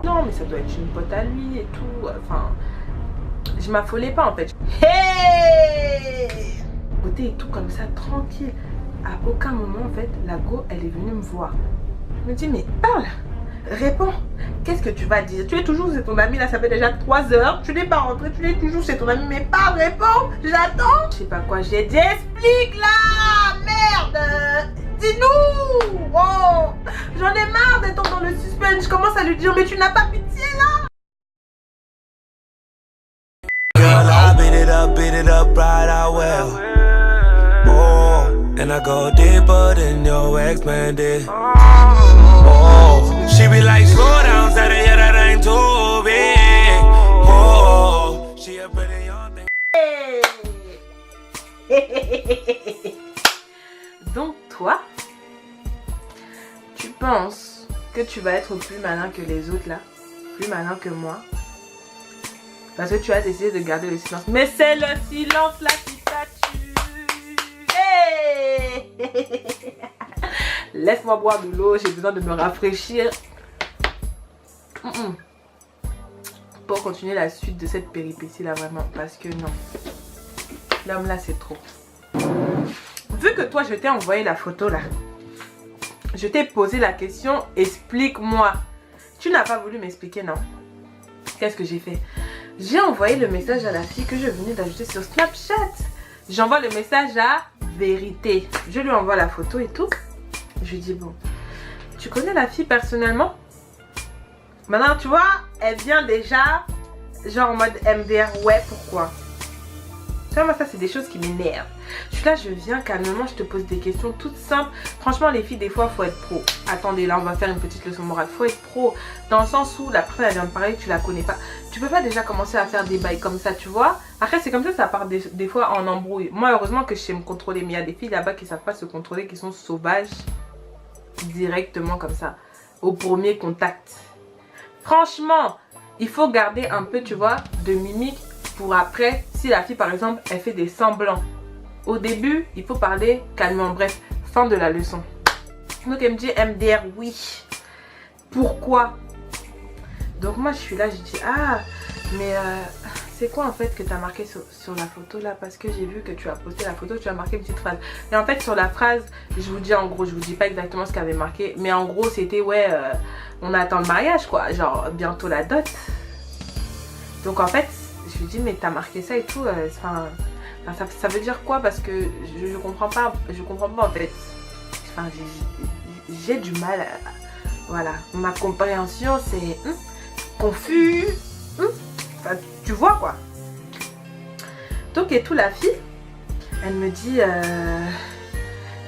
Non, mais ça doit être une pote à lui et tout. Enfin, je m'affolais pas en fait. Hey! Côté et tout comme ça, tranquille. À aucun moment en fait, la go, elle est venue me voir. Je me dis, mais parle, réponds. Qu'est-ce que tu vas dire? Tu es toujours chez ton ami, là, ça fait déjà 3 heures. Tu n'es pas rentré, tu es toujours chez ton ami, mais parle, réponds. J'attends. Je sais pas quoi, j'ai dit, explique là. Merde. Dis-nous. Oh, j'en ai marre d'être dans le suspense. Je commence à lui dire, mais tu n'as pas pitié là. Girl, I beat it up right out well. Oh, and I go deeper than your ex-man did. Oh, she be like, slow down, said yeah, that ain't too big. Oh, she a pretty young thing. Donc toi, tu penses que tu vas être plus malin que les autres là, plus malin que moi, parce que tu as décidé de garder le silence. Mais c'est le silence là qui t'a tué. Hey! Laisse-moi boire de l'eau, j'ai besoin de me rafraîchir. Pour continuer la suite de cette péripétie là vraiment, parce que non, l'homme là c'est trop. Vu que toi je t'ai envoyé la photo là, je t'ai posé la question, explique-moi. Tu n'as pas voulu m'expliquer, non? Qu'est-ce que j'ai fait? J'ai envoyé le message à la fille que je venais d'ajouter sur Snapchat. J'envoie le message à Vérité. Je lui envoie la photo et tout. Je lui dis, bon, tu connais la fille personnellement? Maintenant, tu vois, elle vient déjà, genre en mode MDR, ouais, pourquoi? Tu vois, moi, ça, c'est des choses qui m'énervent. Je suis là, je viens calmement, je te pose des questions toutes simples. Franchement, les filles, des fois, faut être pro. Attendez, là, on va faire une petite leçon morale. Faut être pro, dans le sens où la personne, elle vient de parler, tu la connais pas. Tu peux pas déjà commencer à faire des bails comme ça, tu vois. Après, c'est comme ça part des fois en embrouille. Moi, heureusement que je sais me contrôler. Mais il y a des filles là-bas qui savent pas se contrôler, qui sont sauvages directement comme ça, au premier contact. Franchement, il faut garder un peu, tu vois, de mimique pour après, si la fille par exemple, elle fait des semblants. Au début, il faut parler calmement. Bref, fin de la leçon. Donc elle me dit MDR, oui. Pourquoi? Donc moi je suis là, je dis, ah, mais c'est quoi en fait que tu as marqué sur la photo là? Parce que j'ai vu que tu as posté la photo, tu as marqué une petite phrase. Et en fait sur la phrase, je vous dis en gros, je vous dis pas exactement ce qu'elle avait marqué. Mais en gros c'était, ouais, on attend le mariage quoi, genre bientôt la dot. Donc en fait, je lui dis, mais t'as marqué ça et tout, ça veut dire quoi? Parce que je comprends pas en fait. Enfin, j'ai du mal à, voilà, ma compréhension c'est confus. Enfin, tu vois quoi. Donc et tout, la fille, elle me dit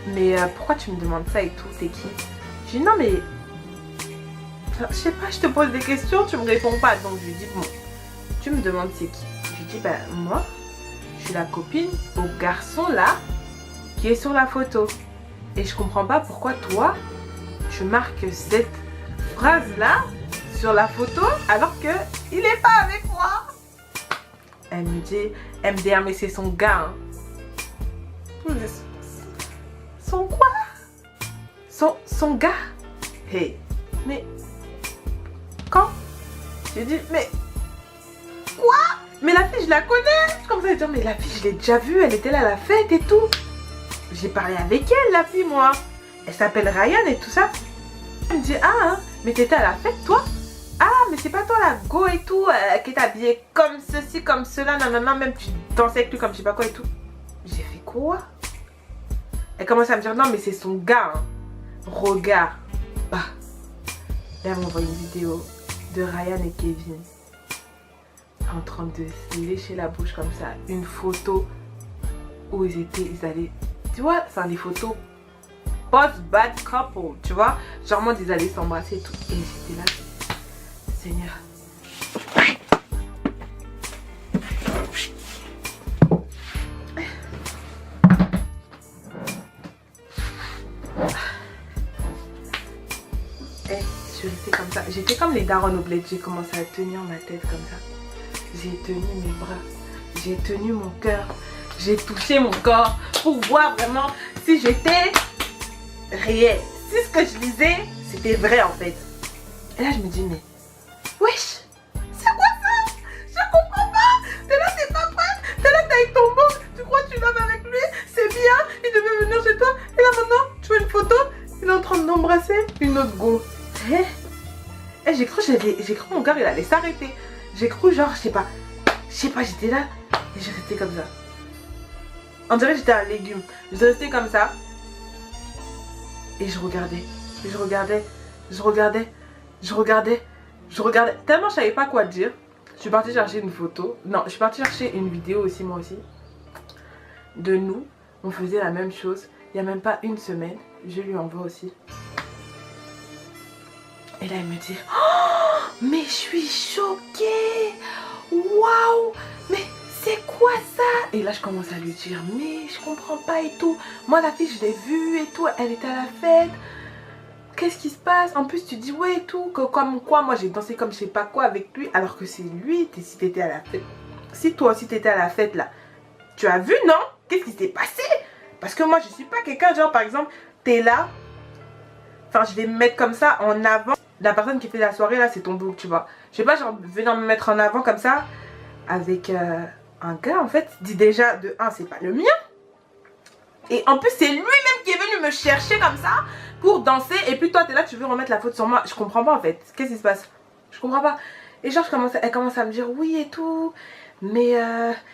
mais pourquoi tu me demandes ça et tout, t'es qui? Je dis non mais enfin, je sais pas, je te pose des questions, tu me réponds pas. Donc je lui dis, bon, tu me demandes c'est qui? Je lui dis, ben moi je suis la copine au garçon là qui est sur la photo. Et je comprends pas pourquoi toi tu marques cette phrase là sur la photo alors que il est pas avec moi. Elle me dit MDR, mais c'est son gars hein. Son quoi? Son gars? Hey, mais quand? J'ai dit mais quoi? Mais la fille je la connais. Je commence à dire mais la fille je l'ai déjà vue, elle était là à la fête et tout. J'ai parlé avec elle la fille moi. Elle s'appelle Ryan et tout ça. Elle me dit ah hein, mais t'étais à la fête toi? Ah mais c'est pas toi la go et tout qui est habillée comme ceci comme cela, nanana, même tu dansais avec lui comme je sais pas quoi et tout. J'ai fait quoi? Elle commence à me dire non mais c'est son gars hein. Regarde. Bah. Elle m'a envoyé une vidéo de Ryan et Kevin en train de se lécher la bouche comme ça. Une photo où ils allaient, tu vois, enfin les photos post-bad couple, tu vois. Genre moi ils allaient s'embrasser et tout. Et j'étais là, Seigneur. Je restais comme ça. J'étais comme les darons au bled. J'ai commencé à tenir ma tête comme ça. J'ai tenu mes bras. J'ai tenu mon cœur. J'ai touché mon corps pour voir vraiment si j'étais réelle. si ce que je lisais, c'était vrai en fait. Et là, je me dis, mais wesh, c'est quoi ça? Je comprends pas. T'es là, t'es pas prête. T'es là, t'es avec ton beau. Tu crois que tu l'aimes avec lui? C'est bien. Il devait venir chez toi. Et là maintenant, tu veux une photo? Il est en train d'embrasser une autre go. J'ai cru mon cœur il allait s'arrêter. J'ai cru genre, je sais pas, j'étais là et j'ai resté comme ça. On dirait que j'étais un légume. Je restais comme ça. Et je regardais. Tellement je savais pas quoi dire. Je suis partie chercher une photo. Non, je suis partie chercher une vidéo aussi, moi aussi. De nous. On faisait la même chose. Il n'y a même pas une semaine. Je lui envoie aussi. Et là, il me dit, oh, mais je suis choquée. Waouh, mais c'est quoi ça? Et là, je commence à lui dire, mais je comprends pas et tout. Moi, la fille, je l'ai vue et tout. Elle était à la fête. Qu'est-ce qui se passe? En plus, tu dis, ouais et tout. Que, comme quoi, moi, j'ai dansé comme je sais pas quoi avec lui. Alors que c'est lui, si t'étais à la fête. Si toi aussi, t'étais à la fête, là. Tu as vu, non? Qu'est-ce qui s'est passé? Parce que moi, je suis pas quelqu'un, genre, par exemple, t'es là. Enfin, je vais me mettre comme ça en avant. La personne qui fait la soirée, là, c'est ton bouc, tu vois. Je sais pas, genre, venir me mettre en avant comme ça. Avec un gars, en fait. Dit déjà, de un, c'est pas le mien. Et en plus, c'est lui-même qui est venu me chercher comme ça pour danser. Et puis toi, t'es là, tu veux remettre la faute sur moi. Je comprends pas, en fait. Qu'est-ce qui se passe? Je comprends pas. Et genre, elle commence à me dire oui et tout. Mais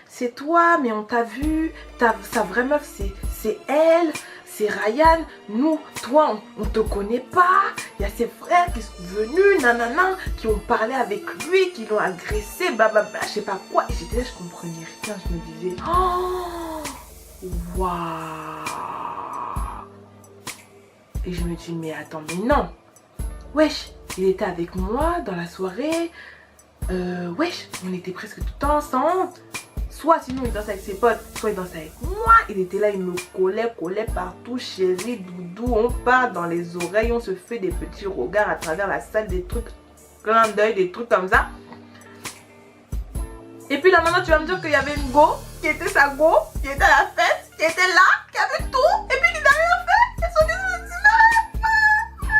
c'est toi, mais on t'a vu. Sa vraie meuf, c'est elle. C'est Ryan. Nous, toi, on te connaît pas. Il y a ses frères qui sont venus, nanana, qui ont parlé avec lui, qui l'ont agressé, blablabla, je sais pas quoi. Et j'étais là, je comprenais rien. Je me disais, oh, waouh. Et je me dis, mais attends, mais non. Wesh, il était avec moi dans la soirée. Wesh, on était presque tout le temps ensemble. Soit sinon il dansait avec ses potes, soit il dansait avec moi. Il était là, il me collait partout. Chérie, doudou, on part dans les oreilles. On se fait des petits regards à travers la salle, des trucs, clin d'œil, des trucs comme ça. Et puis là maintenant tu vas me dire qu'il y avait une go, qui était sa go, qui était à la fête, qui était là, qui avait tout. Et puis qui n'a rien fait. Et son dit, je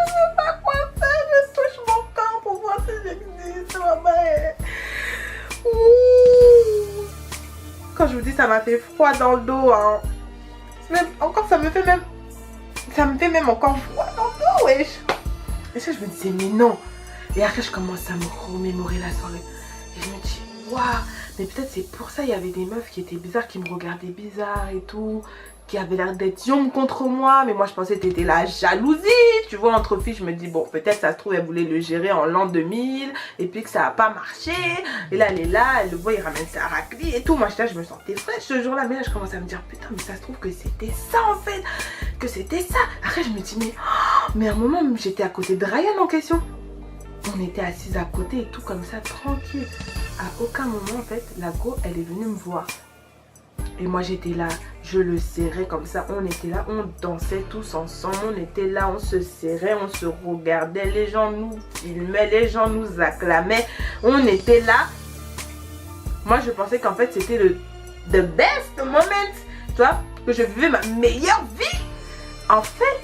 sais pas quoi faire. Je touche mon corps pour voir si j'existe, maman. Ouh. Quand je vous dis ça m'a fait froid dans le dos, hein. Même, encore ça me fait même encore froid dans le dos, wesh. Et ça je me disais mais non. Et après je commence à me remémorer la soirée. Et je me dis waouh, mais peut-être c'est pour ça il y avait des meufs qui étaient bizarres, qui me regardaient bizarre et tout, qui avaient l'air d'être young contre moi. Mais moi je pensais que c'était la jalousie. Tu vois, entre filles je me dis bon peut-être ça se trouve elle voulait le gérer en l'an 2000 et puis que ça n'a pas marché. Et là elle est là, elle le voit, il ramène sa raclée et tout. Moi je me sentais fraîche ce jour là. Mais là je commence à me dire putain mais ça se trouve que c'était ça en fait. Que c'était ça. Après je me dis mais à un moment j'étais à côté de Ryan en question. On était assises à côté et tout comme ça tranquille. À aucun moment en fait la go elle est venue me voir. Et moi j'étais là, je le serrais comme ça, on était là, on dansait tous ensemble, on était là, on se serrait, on se regardait, les gens nous filmaient, les gens nous acclamaient, on était là. Moi je pensais qu'en fait c'était le the best moment, tu vois, que je vivais ma meilleure vie. En fait,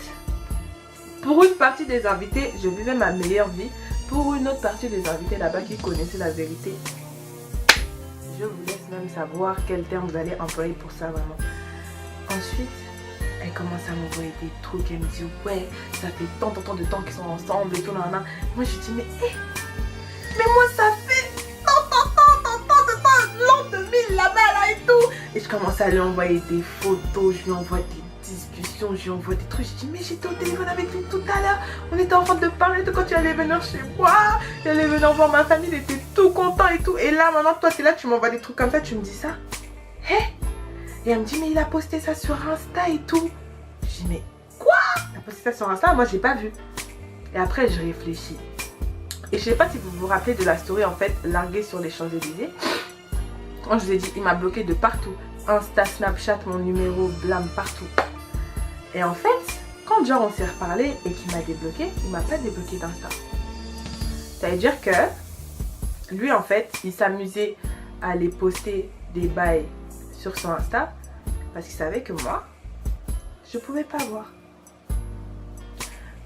pour une partie des invités, je vivais ma meilleure vie. Pour une autre partie des invités là-bas qui connaissaient la vérité, je vous laisse même savoir quel terme vous allez employer pour ça vraiment. Ensuite, elle commence à m'envoyer des trucs. Elle me dit ouais, ça fait tant de temps qu'ils sont ensemble et tout. Nan. Moi je dis mais moi ça fait tant, l'an 2000 là-bas là et tout. Et je commence à lui envoyer des photos, je lui envoie des discussions, je lui envoie des trucs. Je dis mais j'étais au téléphone avec lui tout à l'heure. On était en train de parler de quand tu allais venir chez moi. Il allait venir voir ma famille, il était tout content et tout. Et là maintenant toi t'es là, tu m'envoies des trucs comme ça, tu me dis ça. Et elle me dit mais il a posté ça sur Insta et tout. Je dis mais quoi? Il a posté ça sur Insta? Moi j'ai pas vu. Et après je réfléchis. Et je sais pas si vous vous rappelez de la story en fait larguée sur les Champs-Élysées. Quand je vous ai dit il m'a bloqué de partout. Insta, Snapchat, mon numéro, blâme partout. Et en fait, quand genre on s'est reparlé et qu'il m'a débloqué, il m'a pas débloqué d'Insta. Ça veut dire que lui en fait, il s'amusait à aller poster des bails sur son Insta parce qu'il savait que moi, je pouvais pas voir.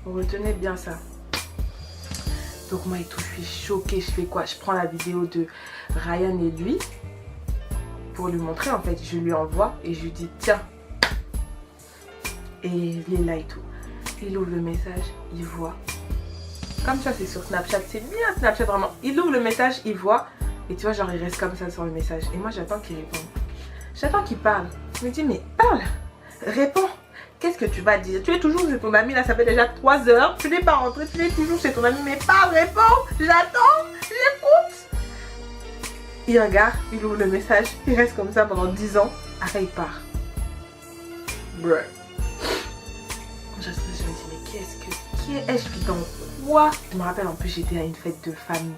Retenez bien ça. Donc moi et tout, je suis choquée. Je fais quoi? Je prends la vidéo de Ryan et lui pour lui montrer en fait. Je lui envoie et je lui dis tiens. Et il est là et tout. Il ouvre le message, il voit. Comme ça c'est sur Snapchat, c'est bien Snapchat vraiment. Il ouvre le message, il voit. Et tu vois genre il reste comme ça sur le message. Et moi j'attends qu'il réponde. J'attends qu'il parle. Je me dis mais parle, réponds. Qu'est-ce que tu vas dire? Tu es toujours chez ton ami là, ça fait déjà 3 heures. Tu n'es pas rentré, tu es toujours chez ton ami. Mais parle, réponds, j'attends, j'écoute. Il regarde, il ouvre le message. Il reste comme ça pendant 10 ans. Après il part. Bruh. Je me dis mais qui est-ce qui dans quoi? Je me rappelle en plus j'étais à une fête de famille.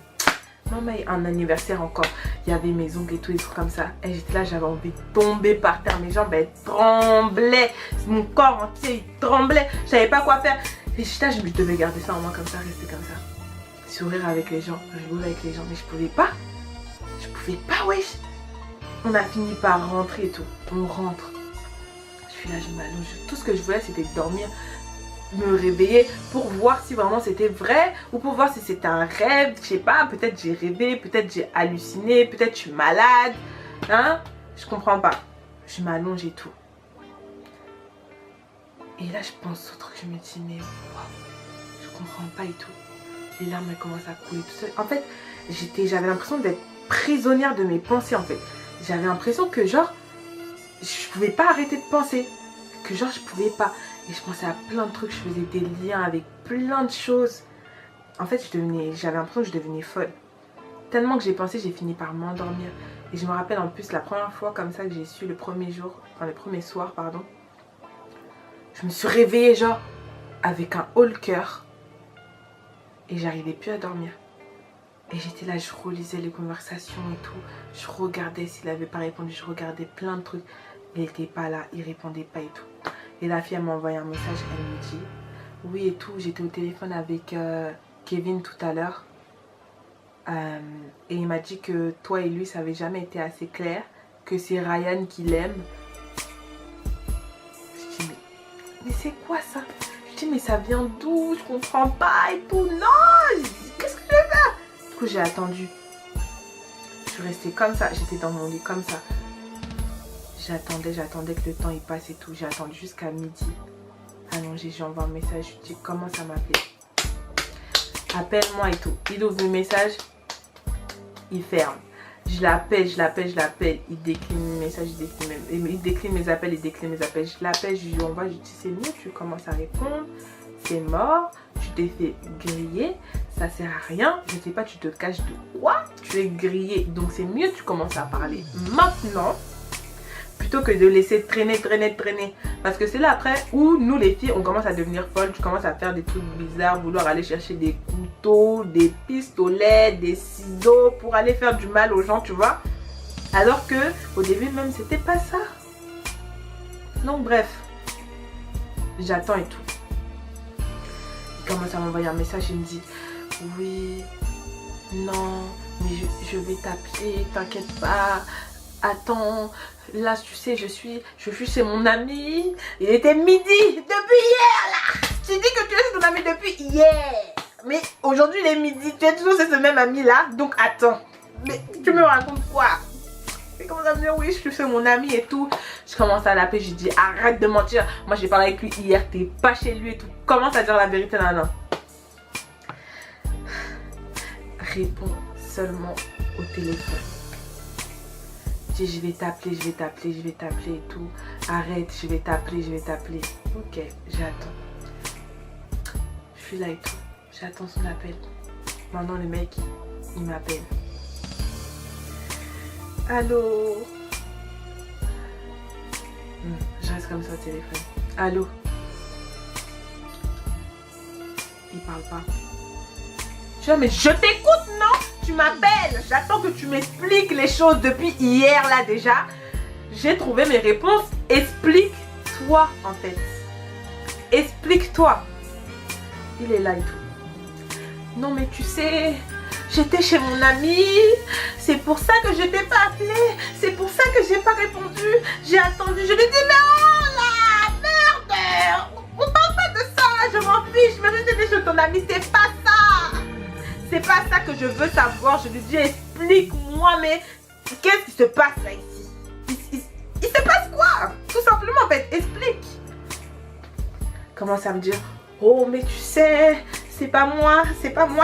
Non mais un anniversaire encore. Il y avait mes ongles et tout, des trucs comme ça. Et j'étais là, j'avais envie de tomber par terre. Mes jambes elles tremblaient. Mon corps entier il tremblait. Je savais pas quoi faire. Et j'étais là, je devais garder ça en moi comme ça, rester comme ça. Sourire avec les gens, rigoler avec les gens. Mais je pouvais pas. Je pouvais pas, wesh. On a fini par rentrer et tout. On rentre. Je suis là, je m'allonge. Tout ce que je voulais c'était dormir, me réveiller pour voir si vraiment c'était vrai ou pour voir si c'était un rêve. Je sais pas, peut-être j'ai rêvé, peut-être j'ai halluciné, peut-être je suis malade. Hein? Je comprends pas. Je m'allonge et tout. Et là je pense au truc, je me dis mais wow, je comprends pas et tout. Les larmes elles commencent à couler tout seul. En fait, j'avais l'impression d'être prisonnière de mes pensées en fait. J'avais l'impression que genre je pouvais pas arrêter de penser. Que genre je pouvais pas. Et je pensais à plein de trucs, je faisais des liens avec plein de choses. En fait, j'avais l'impression que je devenais folle. Tellement que j'ai pensé, j'ai fini par m'endormir. Et je me rappelle en plus la première fois comme ça que j'ai su le premier soir, pardon. Je me suis réveillée genre avec un haut le cœur. Et j'arrivais plus à dormir. Et j'étais là, je relisais les conversations et tout. Je regardais s'il avait pas répondu, je regardais plein de trucs. Il était pas là, il répondait pas et tout. Et la fille elle m'a envoyé un message, elle me dit oui et tout, j'étais au téléphone avec Kevin tout à l'heure. Et il m'a dit que toi et lui ça avait jamais été assez clair, que c'est Ryan qui l'aime. Je dis mais c'est quoi ça? Je dis mais ça vient d'où? Je comprends pas et tout. Non, qu'est-ce que je vais faire? Du coup j'ai attendu. Je suis restée comme ça, j'étais dans mon lit comme ça. J'attendais que le temps il passe et tout. J'ai attendu jusqu'à midi. Allongé, j'envoie un message. Je dis comment ça m'appelle. Appelle-moi et tout. Il ouvre le message. Il ferme. Je l'appelle. Il décline mes messages. Il décline mes appels. Je l'appelle, je lui envoie. Je dis c'est mieux. Tu commences à répondre. C'est mort. Tu t'es fait griller. Ça sert à rien. Je sais pas, tu te caches de quoi? Tu es grillé. Donc c'est mieux. Tu commences à parler maintenant. Plutôt que de laisser traîner. Parce que c'est là après où nous les filles on commence à devenir folles. Tu commences à faire des trucs bizarres, vouloir aller chercher des couteaux, des pistolets, des ciseaux pour aller faire du mal aux gens, tu vois. Alors que au début même c'était pas ça. Donc bref, j'attends et tout. Il commence à m'envoyer un message, il me dit oui, non, mais je vais t'appeler, t'inquiète pas. Attends, là tu sais je suis chez mon ami. Il était midi depuis hier là. Tu dis que tu es chez ton ami depuis hier. Mais aujourd'hui il est midi. Tu es toujours chez ce même ami là. Donc attends. Mais tu me racontes quoi? Il commence à me dire oui je suis chez mon ami et tout. Je commence à l'appeler. Je dis arrête de mentir. Moi j'ai parlé avec lui hier. T'es pas chez lui et tout. Commence à dire la vérité là. Réponds seulement au téléphone. Je dis je vais t'appeler et tout. Arrête, je vais t'appeler. Ok, j'attends. Je suis là et tout. J'attends son appel. Maintenant le mec, il m'appelle. Allô? Je reste comme ça au téléphone. Allô? Il parle pas. Je dis mais je t'écoute, non? Tu m'appelles, j'attends que tu m'expliques les choses depuis hier là déjà. J'ai trouvé mes réponses. Explique-toi en fait. Explique-toi. Il est là et tout. Non mais tu sais, j'étais chez mon ami. C'est pour ça que je t'ai pas appelé. C'est pour ça que j'ai pas répondu. J'ai attendu. Je lui ai dit mais oh là, merde. On parle pas de ça. Je m'en fiche, mais je t'ai dit chez ton ami, c'est pas ça. C'est pas ça que je veux savoir. Je lui dis, explique-moi, mais qu'est-ce qui se passe là ici? Il se passe quoi? Tout simplement, en fait, explique. Commence à me dire, oh, mais tu sais, c'est pas moi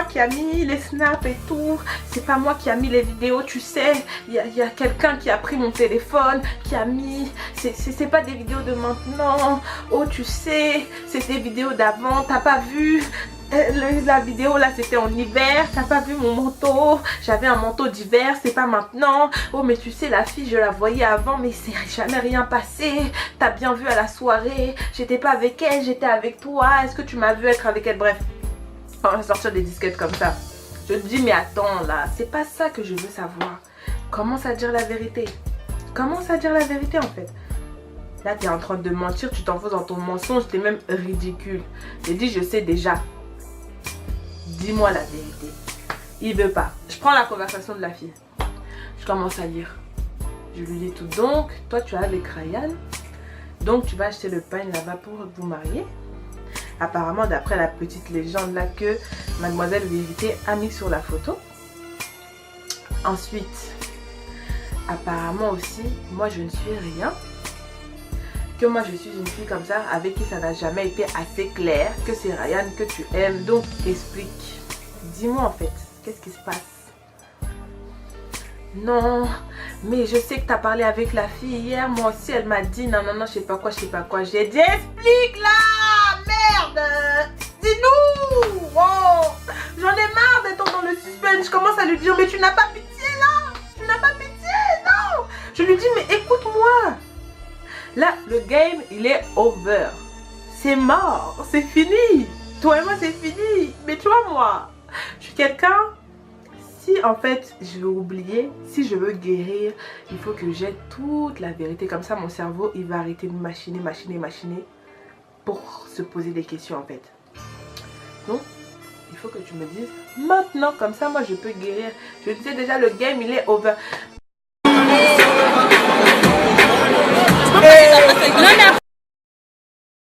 qui a mis les snaps et tout, c'est pas moi qui a mis les vidéos, tu sais, il y a quelqu'un qui a pris mon téléphone, qui a mis, c'est pas des vidéos de maintenant, oh tu sais, c'est des vidéos d'avant, t'as pas vu, la vidéo là c'était en hiver, t'as pas vu mon manteau, j'avais un manteau d'hiver, c'est pas maintenant, oh mais tu sais la fille je la voyais avant mais c'est jamais rien passé, t'as bien vu à la soirée, j'étais pas avec elle, j'étais avec toi, est-ce que tu m'as vu être avec elle, bref. On va sortir des disquettes comme ça. Je te dis mais attends là, c'est pas ça que je veux savoir. Commence à dire la vérité. Commence à dire la vérité en fait. Là tu es en train de mentir, tu t'enfonces dans ton mensonge, t'es même ridicule. J'ai dit je sais déjà. Dis-moi la vérité. Il veut pas. Je prends la conversation de la fille. Je commence à lire. Je lui dis tout. Donc toi tu es avec Ryan. Donc tu vas acheter le pain là-bas pour vous marier. Apparemment d'après la petite légende là que mademoiselle Vérité a mis sur la photo. Ensuite, apparemment aussi, moi je ne suis rien. Que moi je suis une fille comme ça avec qui ça n'a jamais été assez clair. Que c'est Ryan que tu aimes. Donc explique. Dis-moi en fait, qu'est-ce qui se passe? Non, mais je sais que tu as parlé avec la fille hier. Moi aussi elle m'a dit non, je sais pas quoi, J'ai dit explique là. Merde! Dis-nous! Oh! J'en ai marre d'être dans le suspense. Je commence à lui dire, mais tu n'as pas pitié là! Tu n'as pas pitié, non! Je lui dis, mais écoute-moi! Là, le game, il est over. C'est mort, c'est fini. Toi et moi, c'est fini. Mais tu vois, moi, je suis quelqu'un, si en fait, je veux oublier, si je veux guérir, il faut que j'aie toute la vérité. Comme ça, mon cerveau, il va arrêter de machiner. Pour se poser des questions en fait. Donc il faut que tu me dises maintenant, comme ça moi je peux guérir. Je sais déjà le game il est over. Non,